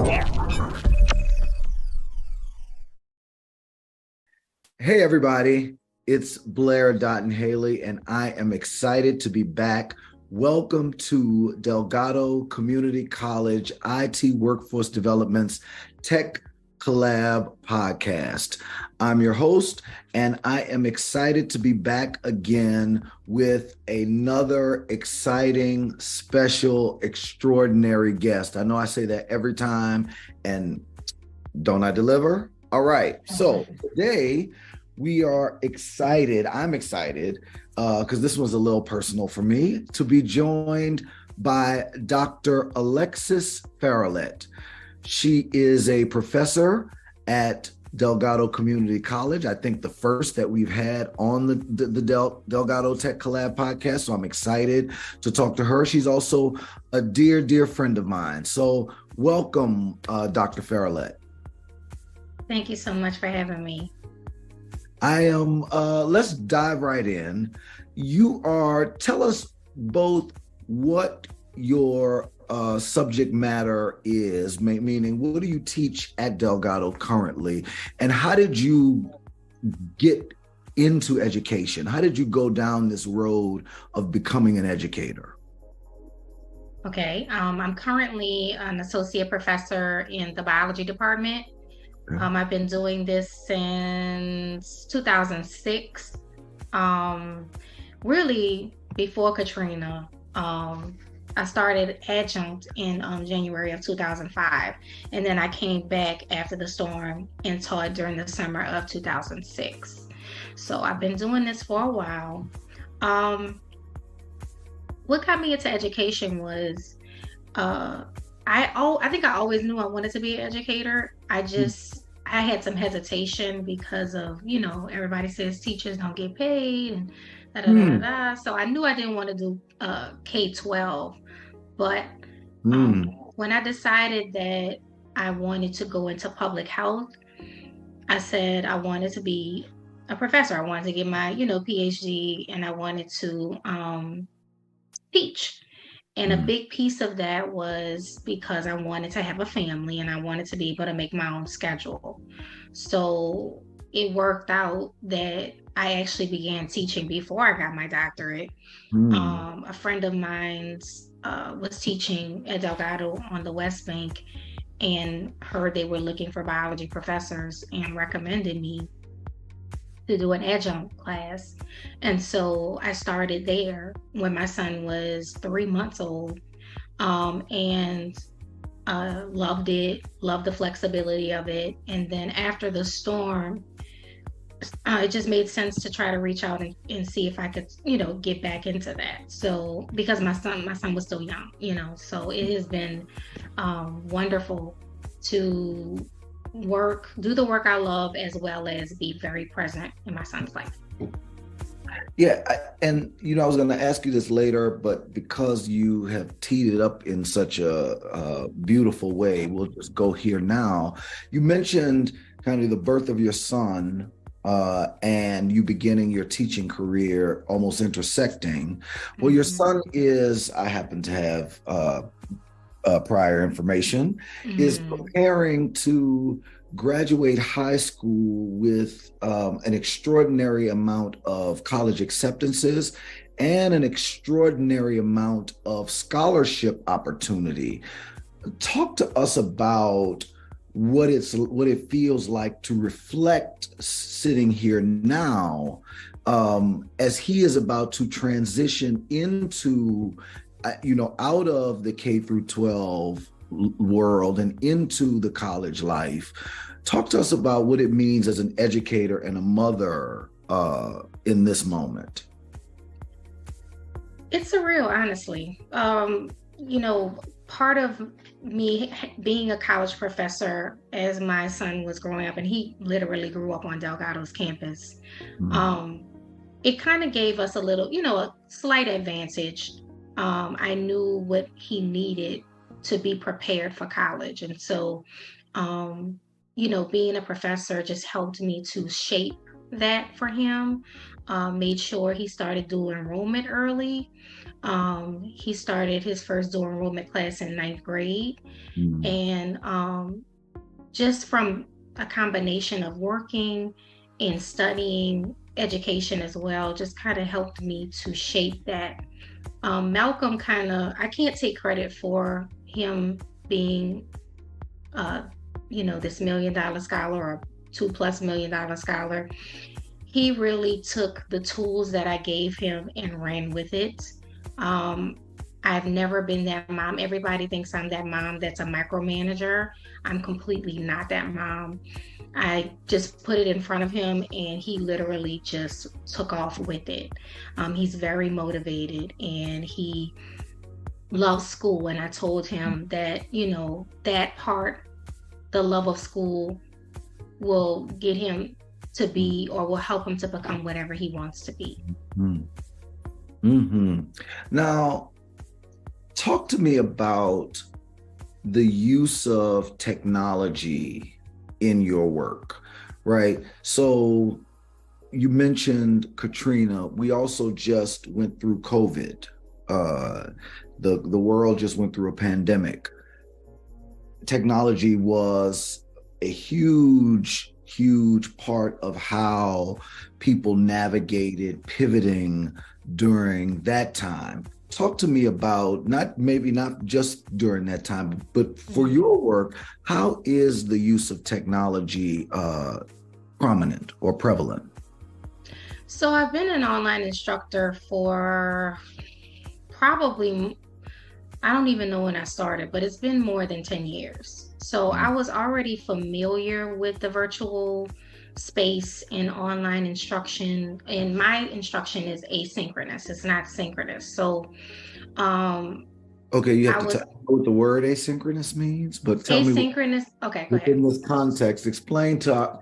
Hey, everybody. It's Blair Dottin-Haley, and I am excited to be back. Welcome to Delgado Community College IT Workforce Development's Tech Collab Podcast. I'm your host, and I am excited to be back again with another exciting, special, extraordinary guest. I know I say that every time, and don't I deliver? All right. So today, we are excited. I'm excited because this was a little personal for me to be joined by Dr. Alexis Ferrouillet. She is a professor at Delgado Community College. I think the first that we've had on the Delgado Tech Collab podcast. So I'm excited to talk to her. She's also a dear, dear friend of mine. So welcome, Dr. Ferrouillet. Thank you so much for having me. Let's dive right in. Tell us both what your subject matter is, meaning what do you teach at Delgado currently, and how did you get into education? How did you go down this road of becoming an educator? Okay, I'm currently an associate professor in the biology department. I've been doing this since 2006, really before Katrina. I started adjunct in January of 2005, and then I came back after the storm and taught during the summer of 2006. So I've been doing this for a while. What got me into education was I think I always knew I wanted to be an educator. I had some hesitation because of, everybody says teachers don't get paid and da-da-da-da-da. So I knew I didn't want to do K-12. But when I decided that I wanted to go into public health, I said I wanted to be a professor. I wanted to get my, PhD, and I wanted to teach. And a big piece of that was because I wanted to have a family and I wanted to be able to make my own schedule. So it worked out that I actually began teaching before I got my doctorate. A friend of mine was teaching at Delgado on the West Bank and heard they were looking for biology professors and recommended me to do an adjunct class. And so I started there when my son was 3 months old, and loved it, loved the flexibility of it. And then after the storm, it just made sense to try to reach out and see if I could, get back into that. So because my son was still young, so it has been wonderful to do the work I love, as well as be very present in my son's life. Yeah, I was going to ask you this later, but because you have teed it up in such a beautiful way, we'll just go here now. You mentioned kind of the birth of your son and you beginning your teaching career, almost intersecting. Well, your son is, I happen to have prior information, is preparing to graduate high school with an extraordinary amount of college acceptances and an extraordinary amount of scholarship opportunity. Talk to us about what it feels like to reflect sitting here now as he is about to transition into out of the K through 12 world and into the college life. Talk to us about what it means as an educator and a mother in this moment. It's surreal, honestly. Part of me being a college professor as my son was growing up, and he literally grew up on Delgado's campus, it kind of gave us a little, a slight advantage. I knew what he needed to be prepared for college. And so, being a professor just helped me to shape that for him. Made sure he started dual enrollment early. He started his first dual enrollment class in ninth grade. Mm. And just from a combination of working and studying education as well, just kind of helped me to shape that. Malcolm I can't take credit for him being, this $1 million scholar or $2+ million scholar. He really took the tools that I gave him and ran with it. I've never been that mom. Everybody thinks I'm that mom that's a micromanager. I'm completely not that mom. I just put it in front of him and he literally just took off with it. He's very motivated and he loves school. And I told him that, that part, the love of school, will get him to be, or will help him to become whatever he wants to be. Mm-hmm. Mm-hmm. Now, talk to me about the use of technology in your work, right? So you mentioned Katrina. We also just went through COVID. The world just went through a pandemic. Technology was a huge part of how people navigated pivoting during that time. Talk to me about not just during that time, but for your work, how is the use of technology prominent or prevalent? So I've been an online instructor for probably, I don't even know when I started, but it's been more than 10 years. So I was already familiar with the virtual space and online instruction, and my instruction is asynchronous. It's not synchronous. So okay, you have to tell me what the word asynchronous means, but tell me asynchronous. Okay, go within ahead. this context, explain to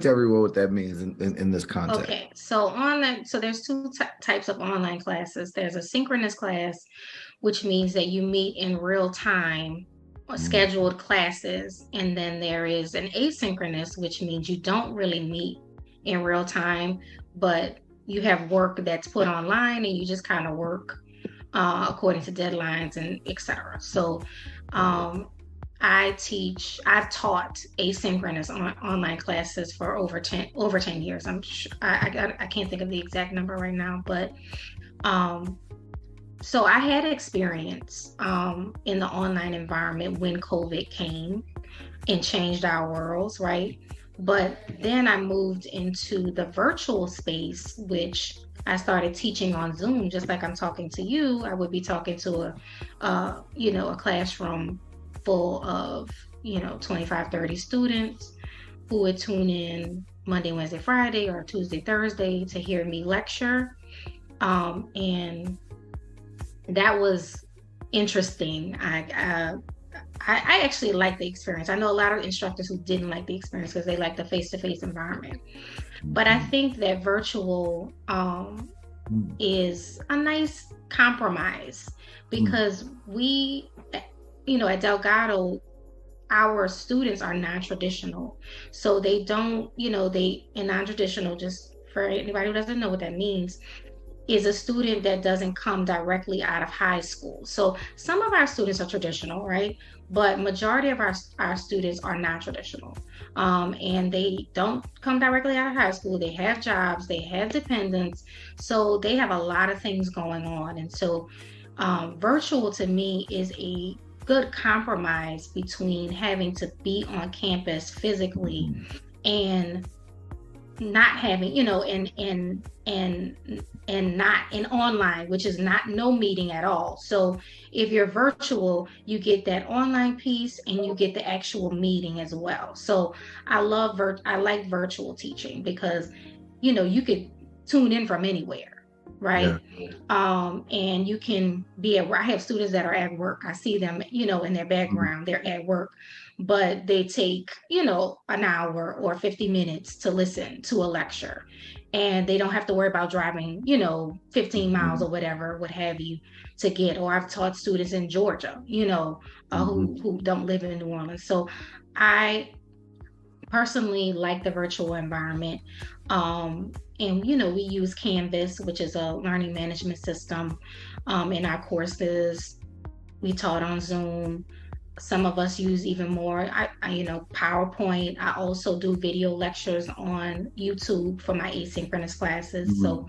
everyone what that means in this context. Okay, so online, so there's two types of online classes. There's a synchronous class, which means that you meet in real time, scheduled classes, and then there is an asynchronous, which means you don't really meet in real time, but you have work that's put online and you just kind of work according to deadlines and etc. So I've taught asynchronous online classes for over 10 years. I can't think of the exact number right now, but so I had experience in the online environment when COVID came and changed our worlds, right? But then I moved into the virtual space, which I started teaching on Zoom, just like I'm talking to you. I would be talking to a classroom full of 25, 30 students who would tune in Monday, Wednesday, Friday, or Tuesday, Thursday to hear me lecture. And that was interesting. I actually liked the experience. I know a lot of instructors who didn't like the experience because they like the face-to-face environment. But I think that virtual is a nice compromise because we, at Delgado, our students are non-traditional. So they don't, in non-traditional, just for anybody who doesn't know what that means, is a student that doesn't come directly out of high school. So some of our students are traditional, right? But majority of our students are non-traditional. And they don't come directly out of high school. They have jobs, they have dependents. So they have a lot of things going on. And so virtual to me is a good compromise between having to be on campus physically and not having, and not in online, which is not no meeting at all. So if you're virtual, you get that online piece and you get the actual meeting as well. So I like virtual teaching because, you could tune in from anywhere, right? Yeah. And you can I have students that are at work. I see them, in their background, they're at work, but they take, an hour or 50 minutes to listen to a lecture. And they don't have to worry about driving, 15 miles or whatever, what have you, to get. Or I've taught students in Georgia, who don't live in New Orleans. So I personally like the virtual environment. And, we use Canvas, which is a learning management system, in our courses. We taught on Zoom. Some of us use even more, PowerPoint. I also do video lectures on YouTube for my asynchronous classes. Mm-hmm. So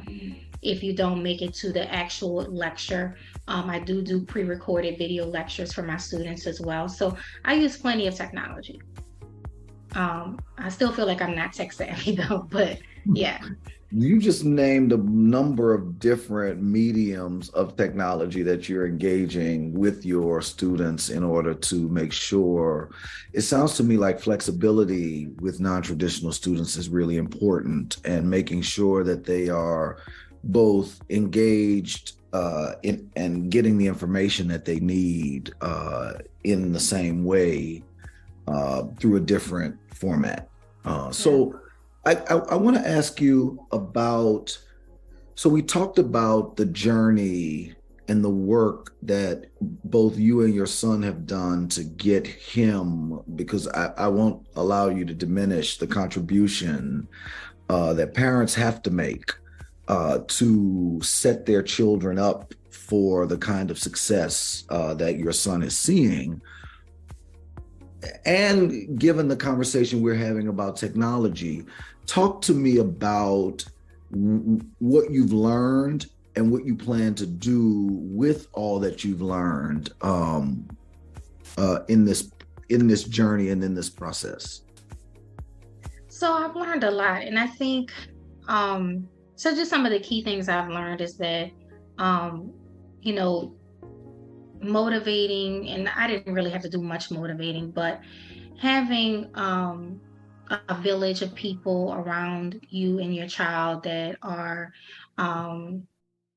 if you don't make it to the actual lecture, I do pre-recorded video lectures for my students as well. So I use plenty of technology. I still feel like I'm not tech savvy though, but yeah. You just named a number of different mediums of technology that you're engaging with your students in order to make sure. It sounds to me like flexibility with non-traditional students is really important, and making sure that they are both engaged in and getting the information that they need in the same way through a different format. So I want to ask you about, so we talked about the journey and the work that both you and your son have done to get him, because I won't allow you to diminish the contribution that parents have to make to set their children up for the kind of success that your son is seeing. And given the conversation we're having about technology, talk to me about what you've learned and what you plan to do with all that you've learned in this journey and in this process. So I've learned a lot, and I think so just some of the key things I've learned is that motivating, and I didn't really have to do much motivating, but having a village of people around you and your child that are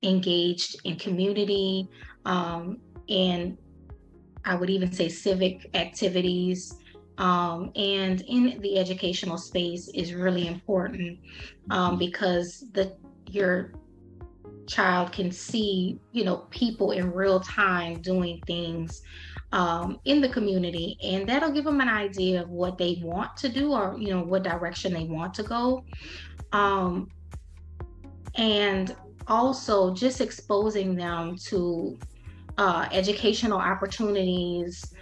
engaged in community, and I would even say civic activities, and in the educational space is really important, because your child can see, people in real time doing things in the community, and that'll give them an idea of what they want to do, or what direction they want to go, and also just exposing them to educational opportunities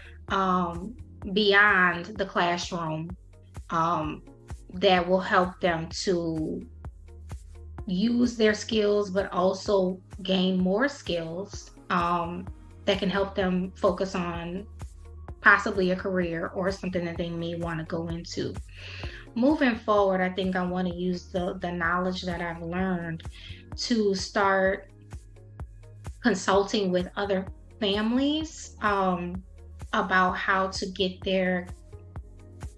beyond the classroom that will help them to use their skills, but also gain more skills that can help them focus on possibly a career or something that they may want to go into. Moving forward, I think I want to use the knowledge that I've learned to start consulting with other families about how to get their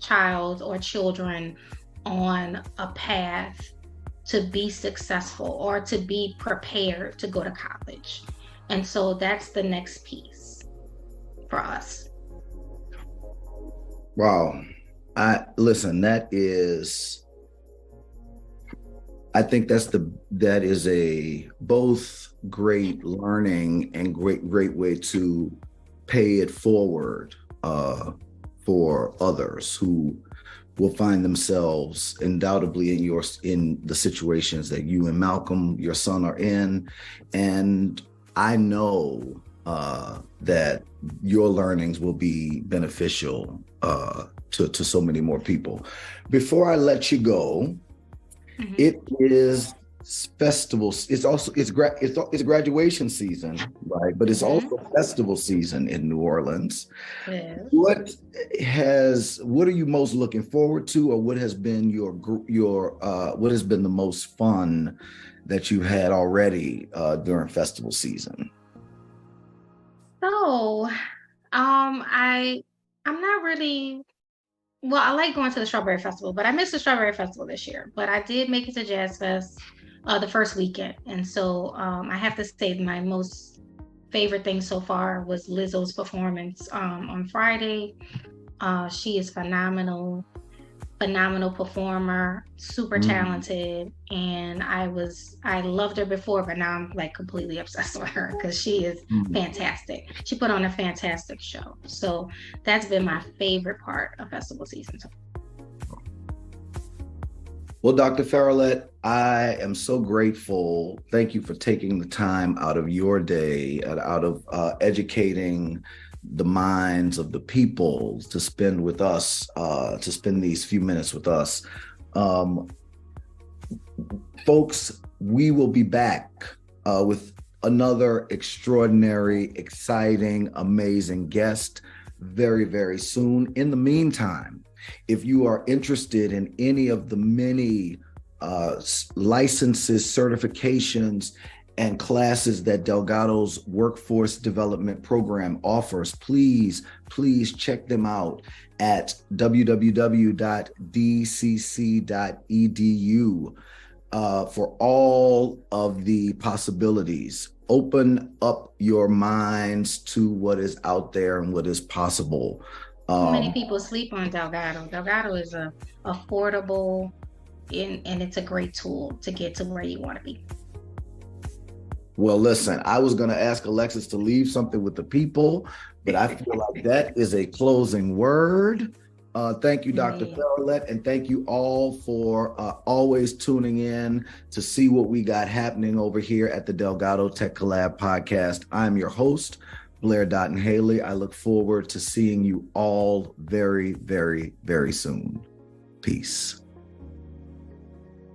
child or children on a path to be successful or to be prepared to go to college. And so that's the next piece for us. Wow. I think that is a both great learning and great way to pay it forward for others who will find themselves undoubtedly in the situations that you and Malcolm, your son, are in. And I know that your learnings will be beneficial to so many more people. Before I let you go, mm-hmm. It is festival. It's graduation season, right? But it's mm-hmm. also festival season in New Orleans. Yes. What are you most looking forward to, or what has been what has been the most fun that you had already during festival season? So, I'm not really. Well, I like going to the Strawberry Festival, but I missed the Strawberry Festival this year. But I did make it to Jazz Fest the first weekend. And so I have to say my most favorite thing so far was Lizzo's performance on Friday. She is phenomenal performer, super talented. And I loved her before, but now I'm like completely obsessed with her because she is fantastic. She put on a fantastic show. So that's been my favorite part of festival season. Well, Dr. Ferrouillet, I am so grateful. Thank you for taking the time out of your day, out of educating the minds of the people to spend with us, to spend these few minutes with us. Um, Folks, we will be back with another extraordinary, exciting, amazing guest very, very soon. In the meantime, if you are interested in any of the many licenses, certifications, and classes that Delgado's Workforce Development Program offers, please check them out at www.dcc.edu for all of the possibilities. Open up your minds to what is out there and what is possible. Too many people sleep on Delgado. Delgado is affordable and it's a great tool to get to where you want to be. Well, listen, I was going to ask Alexis to leave something with the people, but I feel like that is a closing word. Thank you, Dr. Ferrouillet, and thank you all for always tuning in to see what we got happening over here at the Delgado Tech Collab Podcast. I'm your host, Blair Dottin-Haley. I look forward to seeing you all very, very, very soon. Peace.